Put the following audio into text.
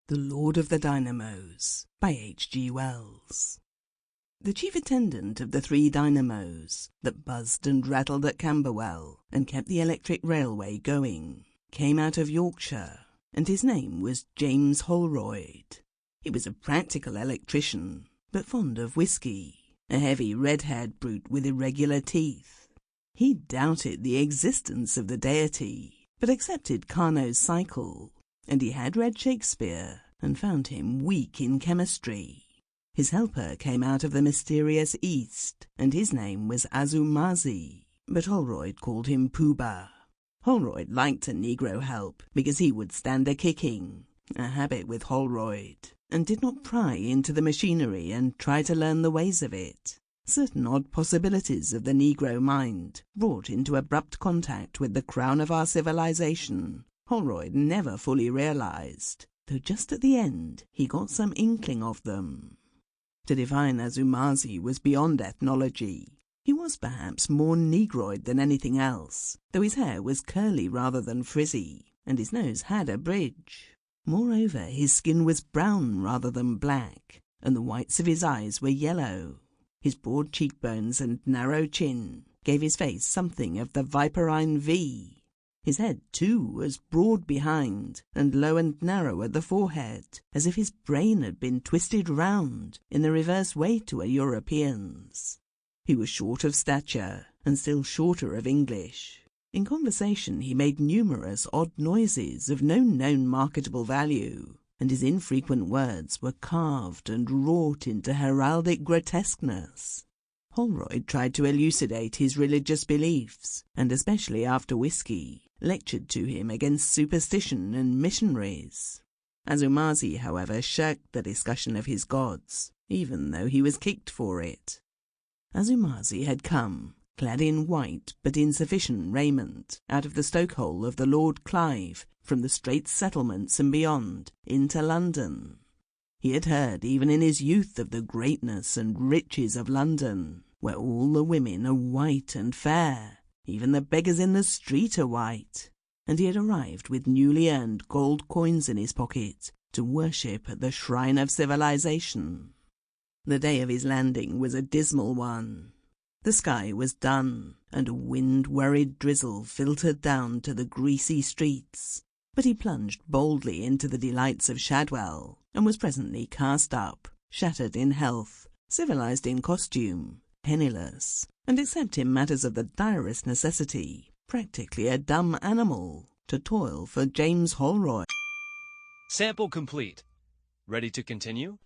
The Lord of the Dynamos by H.G. Wells. The chief attendant of the 3 dynamos that buzzed and rattled at Camberwell and kept the electric railway going came out of Yorkshire, and his name was James Holroyd. He was a practical electrician, but fond of whisky, a heavy red-haired brute with irregular teeth. He doubted the existence of the deity, but accepted Carnot's cycle, and he had read Shakespeare and found him weak in chemistry. His helper came out of the mysterious East, and his name was Azumazi, but Holroyd called him Pooh-Bah. Holroyd liked a Negro help because he would stand a kicking, a habit with Holroyd, and did not pry into the machinery and try to learn the ways of it. Certain odd possibilities of the Negro mind, brought into abrupt contact with the crown of our civilization, Holroyd never fully realized, though just at the end he got some inkling of them. To divine Azumazi was beyond ethnology. He was perhaps more negroid than anything else, though his hair was curly rather than frizzy, and his nose had a bridge. Moreover, his skin was brown rather than black, and the whites of his eyes were yellow. His broad cheekbones and narrow chin gave his face something of the viperine V. His head, too, was broad behind, and low and narrow at the forehead, as if his brain had been twisted round in the reverse way to a European's. He was short of stature, and still shorter of English. In conversation he made numerous odd noises of no known marketable value, and his infrequent words were carved and wrought into heraldic grotesqueness. Holroyd tried to elucidate his religious beliefs, and especially after whisky, lectured to him against superstition and missionaries. Azumazi, however, shirked the discussion of his gods, even though he was kicked for it. Azumazi had come, clad in white but insufficient raiment, out of the stokehole of the Lord Clive, from the Straits Settlements and beyond, into London. He had heard even in his youth of the greatness and riches of London, where all the women are white and fair, even the beggars in the street are white, and he had arrived with newly earned gold coins in his pocket to worship at the shrine of civilization. The day of his landing was a dismal one. The sky was dun, and a wind-worried drizzle filtered down to the greasy streets, but he plunged boldly into the delights of Shadwell, and was presently cast up, shattered in health, civilized in costume, penniless, and except in matters of the direst necessity, practically a dumb animal, to toil for James Holroyd. Sample complete. Ready to continue?